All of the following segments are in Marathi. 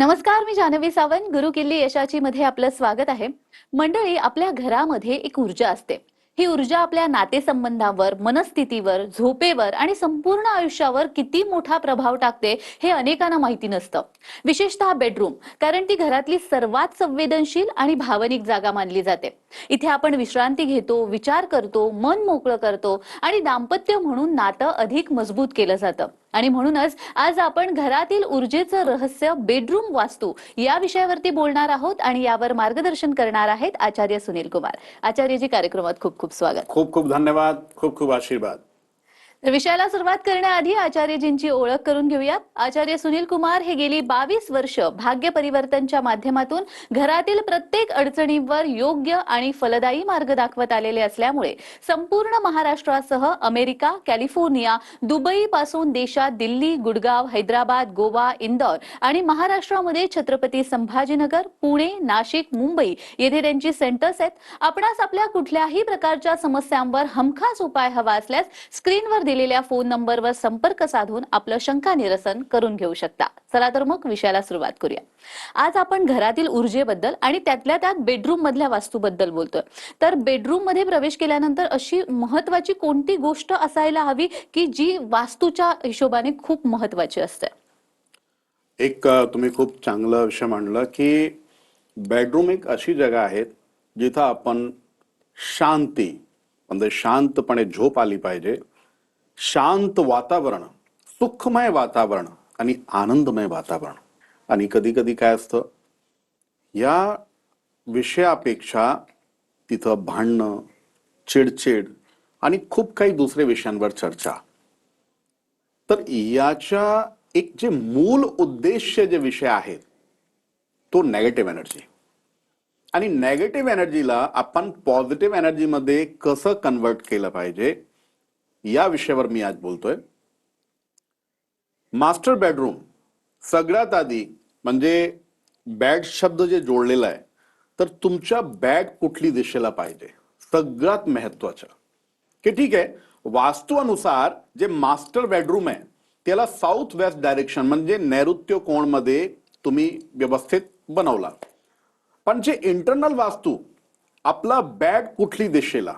नमस्कार, मी जान्हवी सावंत. गुरु किल्ली यशाची मध्ये आपलं स्वागत आहे. मंडळी, आपल्या घरामध्ये एक ऊर्जा असते. ही ऊर्जा आपल्या नातेसंबंधावर, मनस्थितीवर, झोपेवर आणि संपूर्ण आयुष्यावर किती मोठा प्रभाव टाकते हे अनेकांना माहिती नसतं. विशेषतः बेडरूम, कारण ती घरातली सर्वात संवेदनशील आणि भावनिक जागा मानली जाते. इथे आपण विश्रांती घेतो, विचार करतो, मन मोकळं करतो आणि दाम्पत्य म्हणून नातं अधिक मजबूत केलं जातं. आणि म्हणूनच आज आपण घरातील ऊर्जेचं रहस्य, बेडरूम वास्तू या विषयावरती बोलणार आहोत आणि यावर मार्गदर्शन करणार आहेत आचार्य सुनील कुमार. आचार्यजी, कार्यक्रमात खूप खूप स्वागत. खूप खूप धन्यवाद, खूप खूप आशीर्वाद. तर विषयाला सुरुवात करण्याआधी आचार्यजींची ओळख करून घेऊयात. आचार्य सुनील कुमार हे गेली 22 वर्ष भाग्य परिवर्तनच्या माध्यमातून घरातील प्रत्येक अडचणीवर योग्य आणि फलदायी मार्ग दाखवत आलेले असल्यामुळे संपूर्ण महाराष्ट्रासह अमेरिका, कॅलिफोर्निया, दुबई पासून देशात दिल्ली, गुडगाव, हैदराबाद, गोवा, इंदौर आणि महाराष्ट्रामध्ये छत्रपती संभाजीनगर, पुणे, नाशिक, मुंबई येथे त्यांची सेंटर्स आहेत. आपणास आपल्या कुठल्याही प्रकारच्या समस्यांवर हमखास उपाय हवा असल्यास स्क्रीनवर दिलेल्या फोन नंबरवर संपर्क साधून आपलं शंका निरसन करून घेऊ शकता. चला तर मग विषयाला सुरुवात करूया. आज आपण घरातील ऊर्जेबद्दल आणि त्यातल्या त्यात बेडरूम मधल्या वास्तूबद्दल बोलतोय. तर बेडरूम मध्ये प्रवेश केल्यानंतर अशी महत्वाची कोणती गोष्ट असायला हवी की जी वास्तूच्या हिशोबाने खूप महत्वाची असते? तुम्ही खूप चांगला विषय मांडला की बेडरूम एक अशी जागा आहे जिथं आपण शांती म्हणजे शांतपणे झोप आली पाहिजे. शांत वातावरण, सुखमय वातावरण आणि आनंदमय वातावरण. आणि कधी कधी काय असतं, या विषयापेक्षा तिथं भांडणं, चिडचिड आणि खूप काही दुसऱ्या विषयांवर चर्चा. तर याच्या एक जे मूल उद्देश जे विषय आहेत तो नेगेटिव्ह एनर्जी. आणि नेगेटिव्ह एनर्जीला आपण पॉझिटिव्ह एनर्जी मध्ये कसं कन्वर्ट केलं पाहिजे या विषयावर मी आज बोलतोय. मास्टर बेडरूम सगळ्यात आधी म्हणजे बेड शब्द जे जोडलेला आहे, तर तुमच्या बेड कुठली दिशेला पाहिजे सगळ्यात महत्वाचं. की ठीक आहे, वास्तुनुसार जे मास्टर बेडरूम आहे त्याला साऊथ वेस्ट डायरेक्शन म्हणजे नैऋत्य कोण मध्ये तुम्ही व्यवस्थित बनवला. पण जे इंटरनल वास्तू, आपला बेड कुठली दिशेला,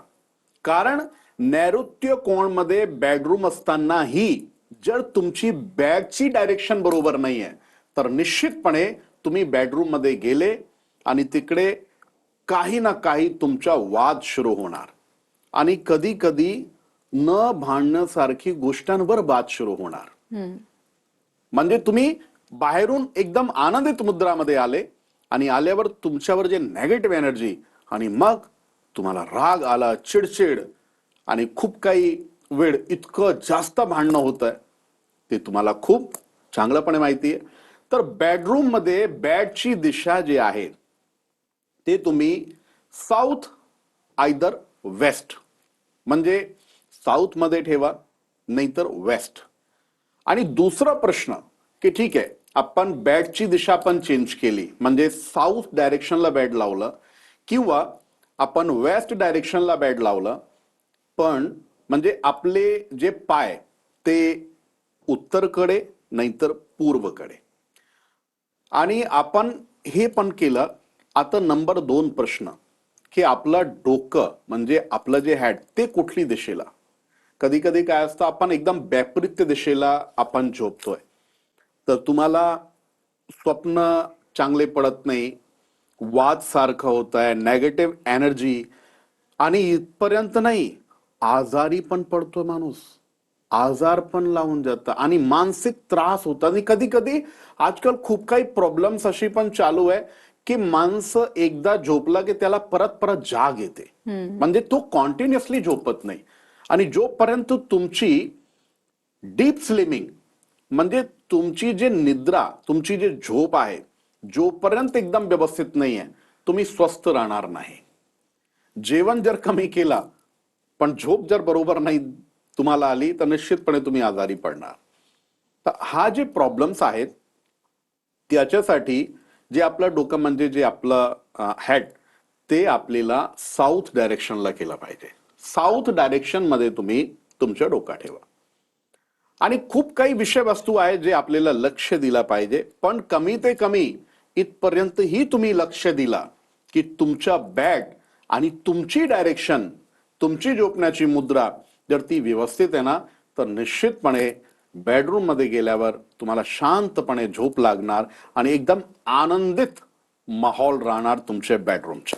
कारण नैऋत्य कोण मध्ये बेडरूम असतानाही जर तुमची बेडची डायरेक्शन बरोबर नाहीये तर निश्चितपणे तुम्ही बेडरूम मध्ये गेले आणि तिकडे काही ना काही तुमचा वाद सुरू होणार आणि कधी कधी न भांडण्यासारखी गोष्टांवर वाद सुरू होणार. म्हणजे तुम्ही बाहेरून एकदम आनंदित मुद्रामध्ये आले आणि आल्यावर तुमच्यावर जे नेगेटिव्ह एनर्जी आणि मग तुम्हाला राग आला, चिडचिड आणि खूप काही वेळ इतकं जास्त भांडणं होतंय ते तुम्हाला खूप चांगलंपणे माहिती आहे. तर बेडरूम मध्ये बेडची दिशा जी आहे ते तुम्ही साऊथ आयदर वेस्ट म्हणजे साऊथ मध्ये ठेवा नाहीतर वेस्ट. आणि दुसरा प्रश्न की ठीक आहे, आपण बेडची दिशा पण चेंज केली म्हणजे साऊथ डायरेक्शनला बेड लावलं किंवा आपण वेस्ट डायरेक्शनला बेड लावलं, पण म्हणजे आपले जे पाय ते उत्तरकडे नाहीतर पूर्वकडे. आणि आपण हे पण केलं. आता नंबर 2 प्रश्न की आपलं डोकं म्हणजे आपलं जे हेड ते कुठली दिशेला. कधी कधी काय असतं, आपण एकदम विपरीत दिशेला आपण झोपतोय तर तुम्हाला स्वप्न चांगले पडत नाही, वाद सारखं होत आहे, नेगेटिव्ह एनर्जी आणि इथपर्यंत नाही, आजारी पण पडतोय माणूस, आजार पण लावून जातं आणि मानसिक त्रास होतात. आणि कधी कधी आजकाल खूप काही प्रॉब्लेम्स अशी पण चालू आहे की माणसं एकदा झोपला की त्याला परत परत जाग येते, म्हणजे तो कॉन्टिन्युअसली झोपत नाही. आणि जोपर्यंत तुमची डीप स्लिमिंग म्हणजे तुमची जे निद्रा, तुमची जे झोप आहे, जोपर्यंत एकदम व्यवस्थित नाही आहे तुम्ही स्वस्थ राहणार नाही. जेवण जर कमी केला पण झोप जर बरोबर नाही तुम्हाला आली तर निश्चितपणे तुम्ही आजारी पडणार. तर हा जे प्रॉब्लेम्स आहेत त्याच्यासाठी जे आपलं डोकं म्हणजे जे आपलं हेड ते आपल्याला साऊथ डायरेक्शनला केलं पाहिजे. साऊथ डायरेक्शन मध्ये तुम्ही तुमचं डोकं ठेवा. आणि खूप काही विषय वस्तू आहे जे आपल्याला लक्ष दिला पाहिजे, पण कमी ते कमी इथपर्यंतही तुम्ही लक्ष दिला की तुमच्या बॅग आणि तुमची डायरेक्शन, तुमची झोपण्याची मुद्रा जर ती व्यवस्थित आहे ना, तर निश्चितपणे बेडरूम मध्ये गेल्यावर तुम्हाला शांतपणे झोप लागणार आणि एकदम आनंदित माहोल राहणार तुमच्या बेडरूमचा.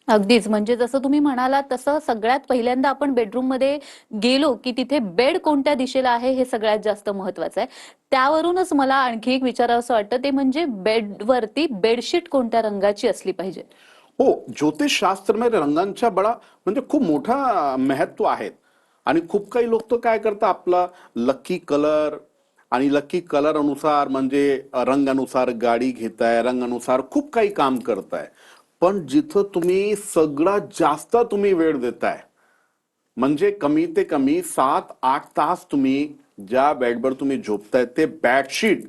अगदीच, म्हणजे जसं तुम्ही म्हणालात तसं सगळ्यात पहिल्यांदा आपण बेडरूम मध्ये गेलो की तिथे बेड कोणत्या दिशेला आहे हे सगळ्यात जास्त महत्वाचं आहे. त्यावरूनच मला आणखी एक विचारावंसं वाटतं, ते म्हणजे बेडवरती बेडशीट कोणत्या रंगाची असली पाहिजे. हो, ज्योतिषशास्त्रमध्ये रंगांच्या बडा म्हणजे खूप मोठा महत्व आहेत. आणि खूप काही लोक तर काय करतात, आपला लकी कलर आणि लकी कलर अनुसार म्हणजे रंगानुसार गाडी घेताय, रंगानुसार खूप काही काम करताय. पण जिथं तुम्ही सगळ्यात जास्त तुम्ही वेळ देताय, म्हणजे कमी ते कमी 7-8 तास तुम्ही ज्या बेडवर तुम्ही झोपताय ते बेडशीट,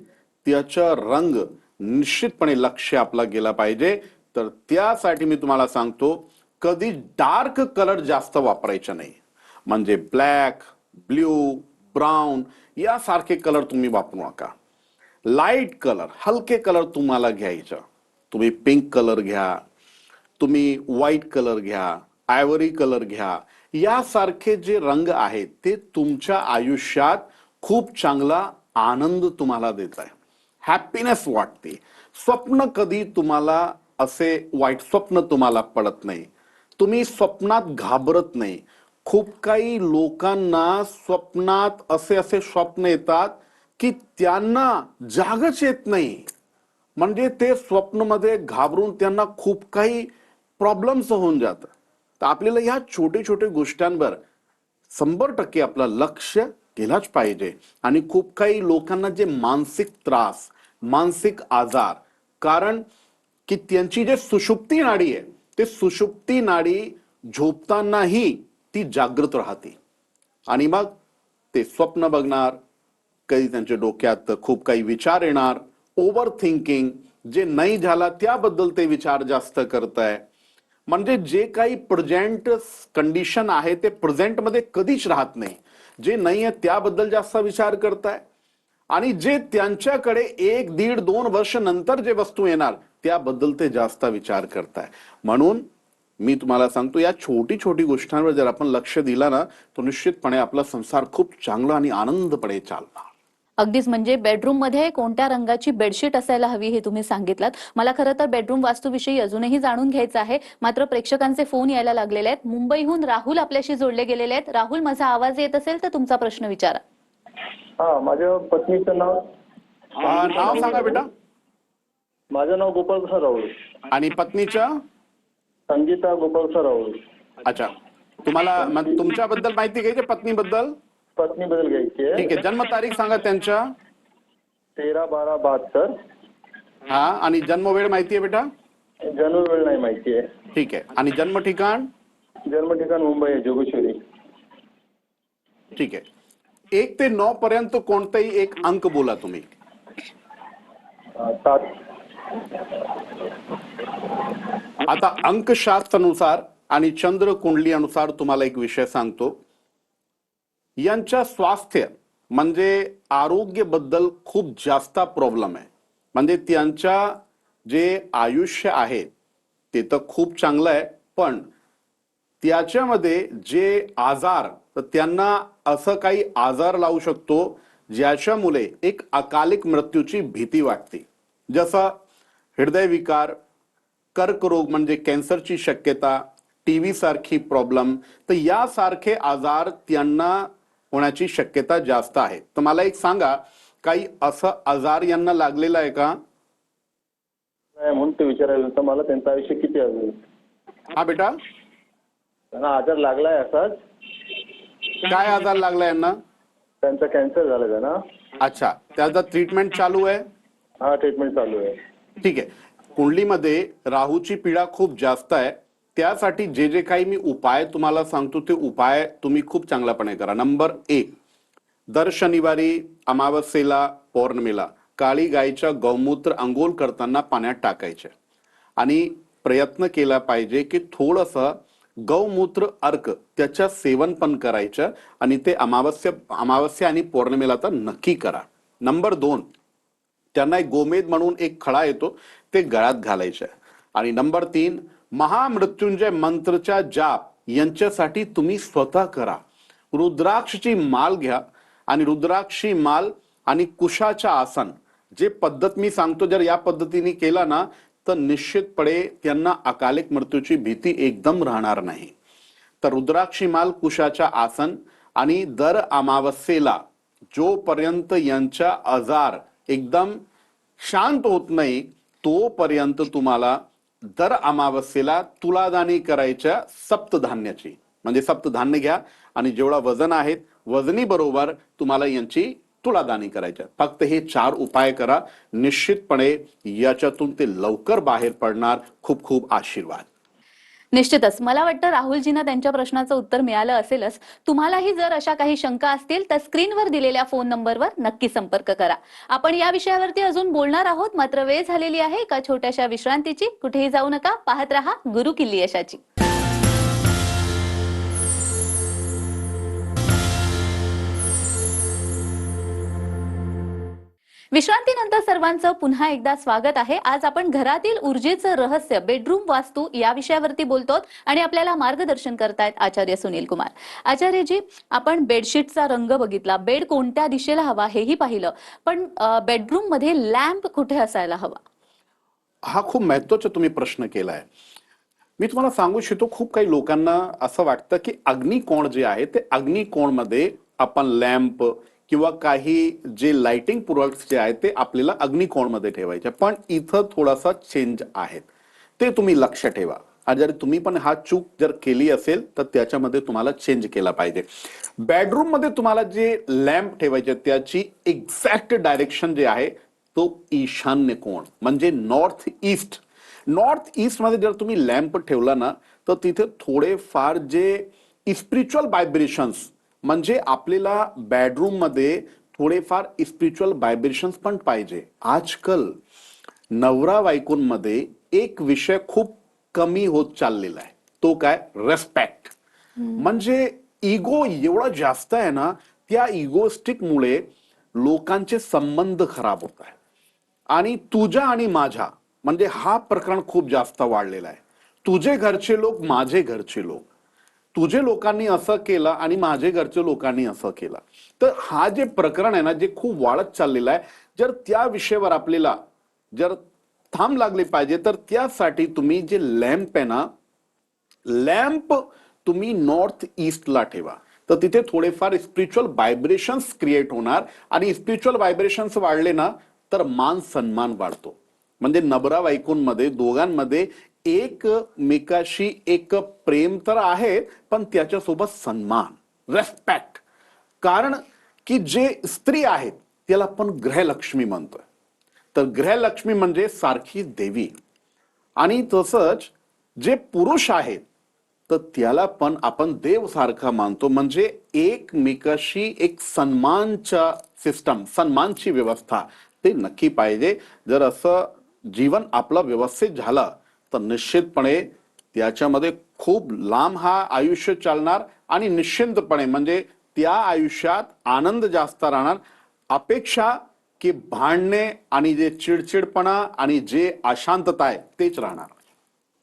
त्याचा रंग निश्चितपणे लक्ष आपला गेला पाहिजे. तर त्यासाठी मी तुम्हाला सांगतो, कधी डार्क कलर जास्त वापरायचे नाही. म्हणजे ब्लॅक, ब्ल्यू, ब्राऊन यासारखे कलर तुम्ही वापरू नका. लाईट कलर, हलके कलर तुम्हाला घ्यायचं. तुम्ही पिंक कलर घ्या, तुम्ही व्हाईट कलर घ्या, आयव्हरी कलर घ्या. यासारखे जे रंग आहेत ते तुमच्या आयुष्यात खूप चांगला आनंद तुम्हाला देत आहे, हॅपीनेस वाटते. स्वप्न कधी तुम्हाला असे वाईट स्वप्न तुम्हाला पडत नाही, तुम्ही स्वप्नात घाबरत नाही. खूप काही लोकांना स्वप्नात असे असे स्वप्न येतात की त्यांना जागच येत नाही. म्हणजे ते स्वप्नमध्ये घाबरून त्यांना खूप काही प्रॉब्लेम्स होऊन जातात. तर आपल्याला ह्या छोटे छोटे गोष्टींवर 100% आपलं लक्ष गेलाच पाहिजे. आणि खूप काही लोकांना जे मानसिक त्रास, मानसिक आजार, कारण की त्यांची जे सुषुप्ती नाडी आहे, ते सुषुप्ती नाडी झोपतानाही ती जागृत राहते. आणि मग ते स्वप्न बघणार, कधी त्यांच्या डोक्यात खूप काही विचार येणार, ओव्हर थिंकिंग, जे नाही झाला त्याबद्दल ते विचार जास्त करताय. म्हणजे जे काही प्रेझेंट कंडिशन आहे ते प्रेझेंट मध्ये कधीच राहत नाही. जे नाही आहे त्याबद्दल जास्त विचार करताय, आणि जे त्यांच्याकडे 1-1.5-2 वर्ष नंतर जे वस्तू येणार त्याबद्दल ते जास्त विचार करताय. म्हणून मी तुम्हाला सांगतो, या छोटी छोटी गोष्टींवर जर आपण लक्ष दिला ना, तर निश्चितपणे आपला संसार खूप चांगला आणि आनंदपणे चालणार. अगदीच, म्हणजे बेडरूम मध्ये कोणत्या रंगाची बेडशीट असायला हवी हे तुम्ही सांगितलात. मला खरं तर बेडरूम वास्तूविषयी अजूनही जाणून घ्यायचं आहे, मात्र प्रेक्षकांचे फोन यायला लागलेले आहेत. मुंबईहून राहुल आपल्याशी जोडले गेलेले आहेत. राहुल, माझा आवाज येत असेल तर तुमचा प्रश्न विचारा. हा, माझ्या पत्नीचं नाव नाव सांगा बेटा. माझं नाव गोपाल राहुल. आणि पत्नीचं? संगीता गोपाल राहुल. अच्छा, तुम्हाला तुमच्याबद्दल माहिती घ्यायची, पत्नीबद्दल? पत्नी बदल घ्यायची आहे. ठीक आहे, जन्मतारीख सांगा त्यांच्या. 13/12/72. हा, आणि जन्म वेळ माहिती आहे बेटा? जन्म वेळ नाही माहिती आहे. ठीक आहे, आणि जन्म ठिकाण? जन्म ठिकाण मुंबई आहे, जोगेश्वरी. ठीक आहे. 1 ते 9 पर्यंत कोणताही एक अंक बोला तुम्ही. 7. आता अंकशास्त्रानुसार आणि चंद्र कुंडली अनुसार तुम्हाला एक विषय सांगतो. यांच्या स्वास्थ्य म्हणजे आरोग्य बद्दल खूप जास्त प्रॉब्लेम आहे. म्हणजे त्यांच्या जे आयुष्य आहे ते तर खूप चांगलं आहे, पण त्याच्यामध्ये जे आजार, तर त्यांना असं काही आजार लावू शकतो ज्याच्यामुळे एक अकालिक मृत्यूची भीती वाटते. जसं हृदयविकार, कर्करोग म्हणजे कॅन्सरची शक्यता, टीव्ही सारखी प्रॉब्लेम, तर यासारखे आजार त्यांना होण्याची शक्यता जास्त आहे. तर मला एक सांगा, काही असं आजार यांना लागलेला आहे का? नाही, म्हणून ते विचारायला होतं मला, त्यांचं आयुष्य किती असेल. हा बेटा, त्यांना आजार लागलाय असाच. काय आजार लागला यांना? त्यांचा कॅन्सर झाला त्यांना. अच्छा, त्याचा ट्रीटमेंट चालू आहे? हा, ट्रीटमेंट चालू आहे. ठीक आहे. कुंडलीमध्ये राहूची पीडा खूप जास्त आहे. त्यासाठी जे जे काही मी उपाय तुम्हाला सांगतो ते उपाय तुम्ही खूप चांगल्यापणे करा. नंबर 1, दर शनिवारी, अमावस्येला, पौर्णिमेला काळी गायीच्या गौमूत्र अंघोळ करताना पाण्यात टाकायचे. आणि प्रयत्न केला पाहिजे की थोडंसं गौमूत्र अर्क त्याच्या सेवन पण करायचं आणि ते अमावस्या आणि पौर्णिमेला तर नक्की करा. नंबर 2, त्यांना एक गोमेद म्हणून एक खडा येतो ते गळ्यात घालायचं. आणि नंबर 3, महामृत्युंजय मंत्रच्या जाप यांच्यासाठी तुम्ही स्वतः करा. रुद्राक्षची माल घ्या आणि रुद्राक्षी माल आणि कुशाच्या आसन जे पद्धत मी सांगतो जर या पद्धतीने केला ना तर निश्चितपणे त्यांना अकालिक मृत्यूची भीती एकदम राहणार नाही. तर रुद्राक्षी माल कुशाच्या आसन आणि दर अमावस्येला जोपर्यंत यांचा आजार एकदम शांत होत नाही तोपर्यंत तुम्हाला दर अमावस्येला तुलादानी करायच्या सप्तधान्याची म्हणजे सप्तधान्य घ्या आणि जेवढा वजन आहे वजनी बरोबर तुम्हाला यांची तुलादानी करायच्या. फक्त हे 4 उपाय करा, निश्चितपणे याच्यातून ते लवकर बाहेर पडणार. खूप खूप आशीर्वाद. निश्चितच मला वाटतं राहुलजींना त्यांच्या प्रश्नाचं उत्तर मिळालं असेलच. तुम्हालाही जर अशा काही शंका असतील तर स्क्रीनवर दिलेल्या फोन नंबरवर नक्की संपर्क करा. आपण या विषयावरती अजून बोलणार आहोत, मात्र वेळ झालेली आहे एका छोट्याशा विश्रांतीची. कुठेही जाऊ नका, पाहत रहा गुरु किल्ली यशाची. विश्रांतीनंतर सर्वांचं पुन्हा एकदा स्वागत आहे. आज आपण घरातील ऊर्जेचं रहस्य, बेडरूम वास्तू या विषयावरती बोलतो आणि आपल्याला मार्गदर्शन करतायत आचार्य सुनील कुमार. आचार्यजी, आपण बेडशीटचा रंग बघितला, बेड कोणत्या दिशेला हवा हेही पाहिलं, पण बेडरूम मध्ये लॅम्प कुठे असायला हवा? हा खूप महत्वाचा तुम्ही प्रश्न केलाय. मी तुम्हाला सांगू इच्छितो, खूप काही लोकांना असं वाटतं की अग्निकोण जे आहे ते अग्निकोणमध्ये आपण लॅम्प किंवा काही जे लाइटिंग प्रोडक्ट्स जे आहेत ते आपल्याला अग्निकोणमध्ये ठेवायचे. पण इथं थोडासा चेंज आहे, ते तुम्ही लक्ष ठेवा. आणि जर तुम्ही पण हा चूक जर केली असेल तर त्याच्यामध्ये तुम्हाला चेंज केला पाहिजे. बेडरूम मध्ये तुम्हाला जे लॅम्प ठेवायचे त्याची एक्झॅक्ट डायरेक्शन जे आहे तो ईशान्य कोण म्हणजे नॉर्थ ईस्ट. नॉर्थ ईस्ट मध्ये जर तुम्ही लॅम्प ठेवला ना तर तिथे थोडेफार जे स्पिरिच्युअल व्हायब्रेशन्स म्हणजे आपल्याला बेडरूम मध्ये थोडेफार स्पिरिच्युअल व्हायब्रेशन्स पण पाहिजे. आजकाल नवरा बायकोंमध्ये एक विषय खूप कमी होत चाललेला आहे, तो काय? रेस्पेक्ट. म्हणजे इगो एवढा जास्त आहे ना, त्या इगोस्टिक मुळे लोकांचे संबंध खराब होत आहे. आणि तुझ्या आणि माझ्या म्हणजे हा प्रकरण खूप जास्त वाढलेला आहे. तुझे घरचे लोक, माझे घरचे लोक, तुझे लोकांनी असं केलं आणि माझे घरचे लोकांनी असं केलं. तर हा जे प्रकरण आहे ना जे खूप वाढत चाललेलं आहे, जर त्या विषयावर आपल्याला जर थांब लागले पाहिजे तर त्यासाठी तुम्ही जे लॅम्प आहे ना, लॅम्प तुम्ही नॉर्थ ईस्टला ठेवा. तर तिथे थोडेफार स्पिरिच्युअल व्हायब्रेशन्स क्रिएट होणार आणि स्पिरिच्युअल व्हायब्रेशन्स वाढले ना तर मान सन्मान वाढतो. म्हणजे नवरा बायकोंमध्ये दोघांमध्ये एकमेकाशी एक प्रेम तर आहे पण त्याच्यासोबत सन्मान, रेस्पेक्ट. कारण की जे स्त्री आहेत त्याला आपण ग्रहलक्ष्मी म्हणतोय. तर ग्रहलक्ष्मी म्हणजे सारखी देवी. आणि तसंच जे पुरुष आहेत तर त्याला पण आपण देव सारखा मानतो. म्हणजे एकमेकाशी एक सन्मानचा सिस्टम, सन्मानची व्यवस्था ते नक्की पाहिजे. जर असं जीवन आपलं व्यवस्थित झालं तर निश्चितपणे त्याच्यामध्ये खूप लांब हा आयुष्य चालणार आणि निश्चिंतपणे म्हणजे त्या आयुष्यात आनंद जास्त राहणार. अपेक्षा की भांडणे आणि जे चिडचिडपणा आणि जे अशांतता आहे तेच राहणार.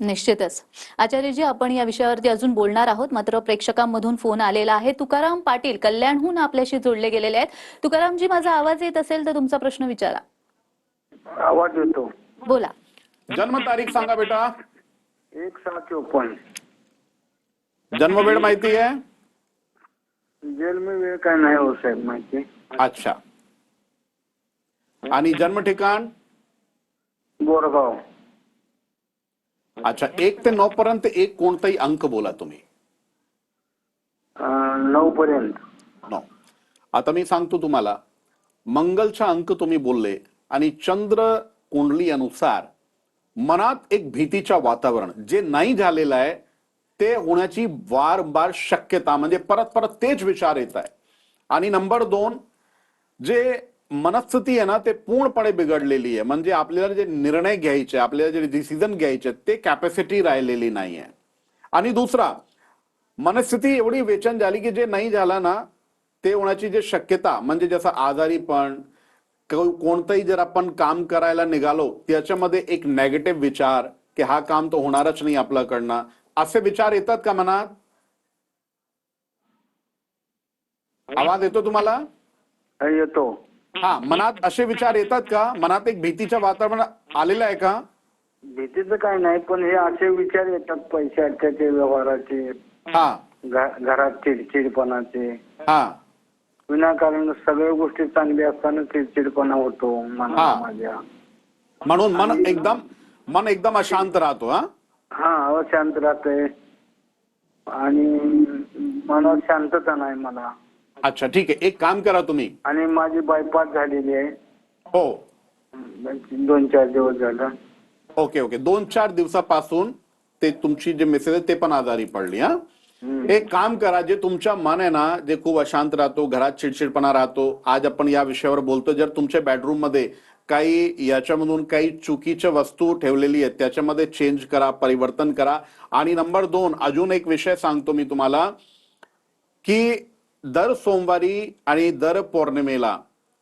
निश्चितच. आचार्यजी, आपण या विषयावरती अजून बोलणार आहोत, मात्र प्रेक्षकांमधून फोन आलेला आहे. तुकाराम पाटील कल्याणहून आपल्याशी जोडले गेलेले आहेत. तुकारामजी, माझा आवाज येत असेल तर तुमचा प्रश्न विचारा. आवाज येतो. बोला. जन्मतारीख सांगा बेटा. 1/7/54. जन्मवेळ माहिती आहे? जन्म वेळ काय नाही हो साहेब माहिती. अच्छा. आणि जन्म ठिकाण? बोरगाव. अच्छा. 1 ते 9 पर्यंत एक कोणताही अंक बोला तुम्ही. 9 पर्यंत. 9. आता मी सांगतो तुम्हाला, मंगलचा अंक तुम्ही बोलले आणि चंद्र कुंडली अनुसार मनात एक भीतीचा वातावरण जे नाही झालेलं आहे ते होण्याची वारंवार शक्यता म्हणजे परत परत तेच विचार येत आहे. आणि नंबर 2, जे मनस्थिती आहे ना ते पूर्णपणे बिघडलेली आहे. म्हणजे आपल्याला जे निर्णय घ्यायचे, आपल्याला जे डिसिजन घ्यायचे ते कॅपॅसिटी राहिलेली नाही आहे. आणि दुसरा, मनस्थिती एवढी वेचन झाली की जे नाही झाला ना ते होण्याची जी शक्यता, म्हणजे जसं आजारीपण, कोणतंही जर आपण काम करायला निघालो त्याच्यामध्ये एक नेगेटिव्ह विचार की हा काम तर होणारच नाही आपल्याकडनं, असे विचार येतात का मनात? आवाज येतो तुम्हाला? येतो. हा, मनात असे विचार येतात का? मनात एक भीतीचं वातावरण आलेलं आहे का? भीतीचं काय नाही, पण हे असे विचार येतात पैशाचे, व्यवहाराचे, हा घरात चिडचिडपणाचे. हा विनाकारण सगळ्या गोष्टी चांगल्या असताना चिडचिडपणा होतो मनाला माझ्या. म्हणून मन एकदम अशांत राहतो. हा, अशांत राहते आणि मनात शांतता नाही मला. अच्छा, ठीक आहे, एक काम करा तुम्ही. आणि माझी बायपास झालेली आहे. हो, 2-4 दिवस झाला. ओके ओके, 2-4 दिवसापासून ते तुमची जे मिसेस आहे ते पण आजारी पडली. एक काम करा, जे तुमच्या मन आहे ना जे खूप अशांत राहतो, घरात चिडचिडपणा राहतो, आज आपण या विषयावर बोलतो. जर तुमच्या बेडरूम मध्ये काही याच्यामधून काही चुकीच्या वस्तू ठेवलेली आहेत त्याच्यामध्ये चेंज करा, परिवर्तन करा. आणि नंबर 2, अजून एक विषय सांगतो मी तुम्हाला की दर सोमवारी आणि दर पौर्णिमेला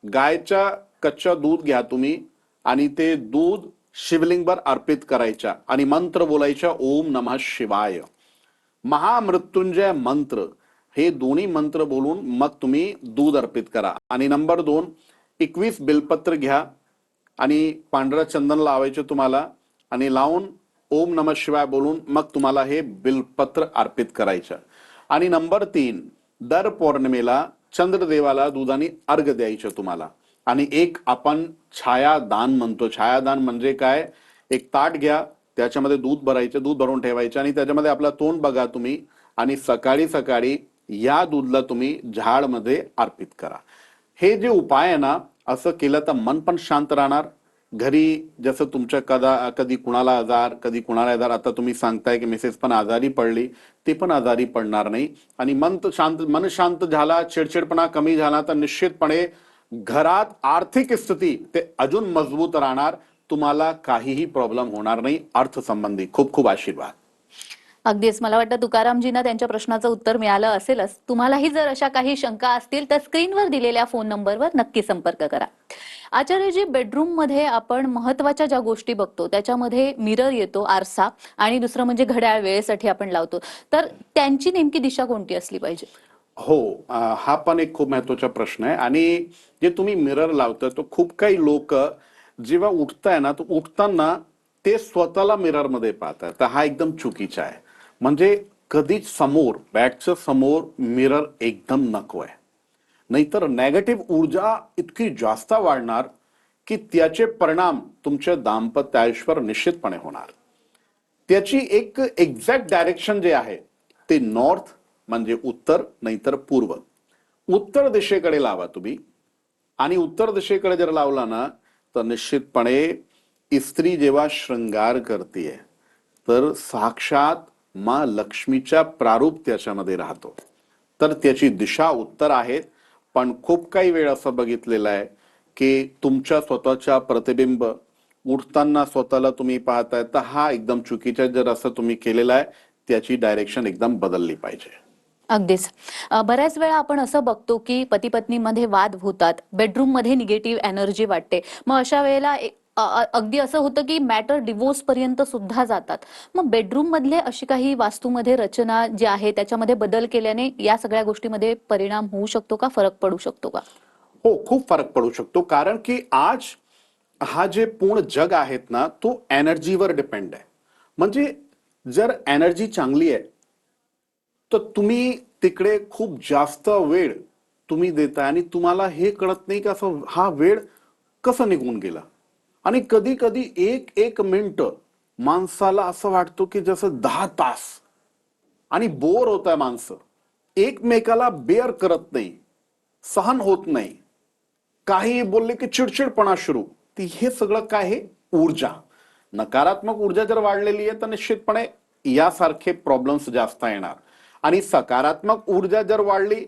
गायच्या कच्च्या दूध घ्या तुम्ही आणि ते दूध शिवलिंगवर अर्पित करायच्या आणि मंत्र बोलायच्या, ओम नमः शिवाय, महामृत्युंजय मंत्र, हे दोन्ही मंत्र बोलून मग तुम्ही दूध अर्पित करा. आणि नंबर 2, 21 बिलपत्र घ्या आणि पांढरं चंदन लावायचे तुम्हाला आणि लावून ओम नमः शिवाय बोलून मग तुम्हाला हे बिलपत्र अर्पित करायचं. आणि नंबर 3, दर पौर्णिमेला चंद्रदेवाला दुधाने अर्घ द्यायचं तुम्हाला. आणि एक आपण छायादान म्हणतो. छायादान म्हणजे काय? एक ताट घ्या, त्याच्यामध्ये दूध भरायचं, दूध भरून ठेवायचं आणि त्याच्यामध्ये आपलं तोंड बघा तुम्ही आणि सकाळी सकाळी या दूधला तुम्ही झाडमध्ये अर्पित करा. हे जे उपाय आहे ना, असं केलं तर मन पण शांत राहणार. घरी जसं तुमच्या कधी कुणाला आजार, कधी कुणाला आजार, आता तुम्ही सांगताय की मिसेस पण आजारी पडली, ते पण आजारी पडणार नाही. आणि मन शांत झाला, चिडचिडपणा कमी झाला तर निश्चितपणे घरात आर्थिक स्थिती ते अजून मजबूत राहणार. तुम्हाला काहीही प्रॉब्लेम होणार नाही अर्थसंबंधी. खूप खूप आशीर्वाद. अगदीच, मला वाटतं तुकारामजींना त्यांच्या प्रश्नाचं उत्तर मिळालं असेलच. तुम्हालाही जर अशा काही शंका असतील तर स्क्रीनवर दिलेल्या फोन नंबरवर नक्की संपर्क करा. आचार्यजी, बेडरूम मध्ये आपण महत्वाच्या ज्या गोष्टी बघतो त्याच्यामध्ये मिरर येतो, आरसा, आणि दुसरं म्हणजे घड्याळ वेळेसाठी आपण लावतो, तर त्यांची नेमकी दिशा कोणती असली पाहिजे? हो, हा पण एक खूप महत्वाचा प्रश्न आहे. आणि जे तुम्ही मिरर लावता तो खूप काही लोक जेव्हा उठताय ना, तो उठताना ते स्वतःला मिरर मध्ये पाहतात, तर हा एकदम चुकीचा आहे. म्हणजे कधीच समोर, बॅटच्या समोर मिरर एकदम नको आहे. नाहीतर नेगेटिव्ह ऊर्जा इतकी जास्त वाढणार की त्याचे परिणाम तुमच्या दाम्पत्य आयुष्यावर निश्चितपणे होणार. त्याची एक एक्झॅक्ट डायरेक्शन जे आहे ते नॉर्थ म्हणजे उत्तर, नाहीतर पूर्व. उत्तर दिशेकडे लावा तुम्ही. आणि उत्तर दिशेकडे जर लावला ना तर निश्चितपणे स्त्री जेव्हा शृंगार करते तर साक्षात मा लक्ष्मीच्या प्रारूप त्याच्यामध्ये राहतो. तर त्याची दिशा उत्तर आहे. पण खूप काही वेळ असं बघितलेलं आहे की तुमच्या स्वतःच्या प्रतिबिंब उठताना स्वतःला तुम्ही पाहताय, तर हा एकदम चुकीचा. जर असं तुम्ही केलेलं आहे त्याची डायरेक्शन एकदम बदलली पाहिजे. अगदीच. बऱ्याच वेळा आपण असं बघतो की पती पत्नीमध्ये वाद होतात, बेडरूम मध्ये निगेटिव्ह एनर्जी वाटते. मग अशा वेळेला अगदी असं होतं की मॅटर डिवोर्स पर्यंत सुद्धा जातात. मग बेडरूम मधले अशी काही वास्तूमध्ये रचना जी आहे त्याच्यामध्ये बदल केल्याने या सगळ्या गोष्टीमध्ये परिणाम होऊ शकतो का, फरक पडू शकतो का? हो, खूप फरक पडू शकतो. कारण की आज हा जे पूर्ण जग आहेत ना तो एनर्जीवर डिपेंड आहे. म्हणजे जर एनर्जी चांगली आहे तर तुम्ही तिकडे खूप जास्त वेळ तुम्ही देताय आणि तुम्हाला हे कळत नाही की असं हा वेळ कसं निघून गेला. आणि कधी कधी एक एक मिनिट माणसाला असं वाटतो की जसं 10 तास. आणि बोर होत आहे माणसं, एकमेकाला बेअर करत नाही, सहन होत नाही, काही बोलले की चिडचिडपणा सुरू. हे सगळं काय आहे? ऊर्जा. नकारात्मक ऊर्जा जर वाढलेली आहे तर निश्चितपणे यासारखे प्रॉब्लेम्स जास्त येणार. आणि सकारात्मक ऊर्जा जर वाढली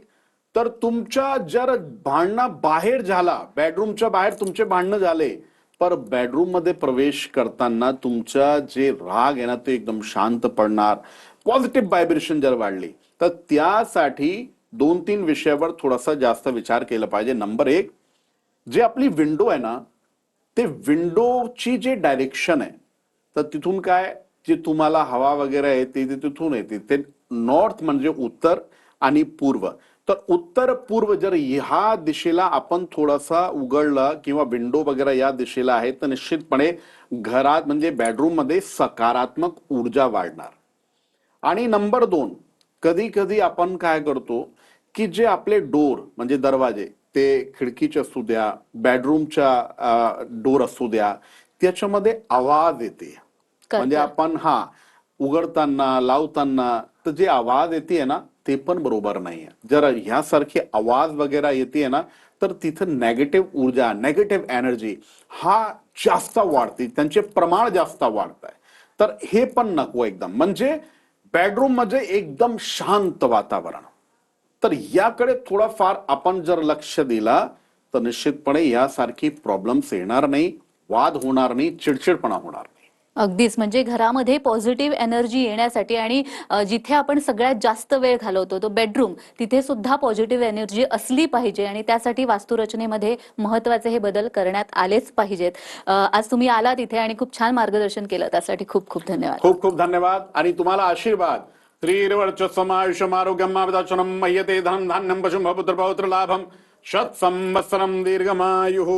तर तुमच्या जर भांडणं बाहेर झाला, बेडरूमच्या बाहेर तुमचे भांडणं झाले, पर बेडरूम मध्ये प्रवेश करताना तुमचा जे राग आहे ना ते एकदम शांत पडणार. पॉझिटिव्ह व्हायब्रेशन जर वाढली तर त्यासाठी 2-3 विषयावर थोडासा जास्त विचार केला पाहिजे. नंबर 1, जे आपली विंडो आहे ना, ते विंडोची जे डायरेक्शन आहे, तर तिथून काय जे तुम्हाला हवा वगैरे येते ती तिथून येते. ते नॉर्थ म्हणजे उत्तर आणि पूर्व. तर उत्तर पूर्व जर ह्या दिशेला आपण थोडासा उघडला किंवा विंडो वगैरे या दिशेला आहे तर निश्चितपणे घरात म्हणजे बेडरूम मध्ये सकारात्मक ऊर्जा वाढणार. आणि नंबर 2, कधी कधी आपण काय करतो की जे आपले डोर म्हणजे दरवाजे, ते खिडकीचे असू द्या, बेडरूमच्या डोर असू द्या, त्याच्यामध्ये आवाज येते. म्हणजे करतात. आपण उघडताना लावताना तर जे आवाज येते ना ते पण बरोबर नाहीये. जर ह्यासारखी आवाज वगैरे येते ना तर तिथं नेगेटिव्ह ऊर्जा, नेगेटिव्ह एनर्जी जास्त वाढते, त्यांचे प्रमाण जास्त वाढत आहे. तर हे पण नको एकदम. म्हणजे बेडरूम म्हणजे एकदम शांत वातावरण. तर याकडे थोडाफार आपण जर लक्ष दिला तर निश्चितपणे यासारखी प्रॉब्लेम्स येणार नाही, वाद होणार नाही, चिडचिडपणा होणार नाही. अगदीच म्हणजे घरामध्ये पॉझिटिव्ह एनर्जी येण्यासाठी आणि जिथे आपण सगळ्यात जास्त वेळ घालवतो तो बेडरूम, तिथे सुद्धा पॉझिटिव्ह एनर्जी असली पाहिजे आणि त्यासाठी वास्तुरचनेमध्ये महत्त्वाचे हे बदल करण्यात आलेच पाहिजेत. आज तुम्ही आलात इथे आणि खूप छान मार्गदर्शन केलं, त्यासाठी खूप खूप धन्यवाद. खूप खूप धन्यवाद आणि तुम्हाला आशीर्वाद. श्रीर्वर्चस्वम् आयुष्यम् आरोग्यम् अभिदाचनम् मय्यते धनं धान्यं पशुं पुत्र पौत्र लाभम शत संवत्सरम दीर्घमायुः.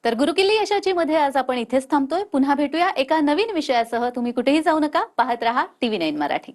तर गुरुकिल्ली यशाची मध्ये आज आपण इथेच थांबतोय. पुन्हा भेटूया एका नवीन विषयासह. तुम्ही कुठेही जाऊ नका, पाहत रहा TV9 मराठी.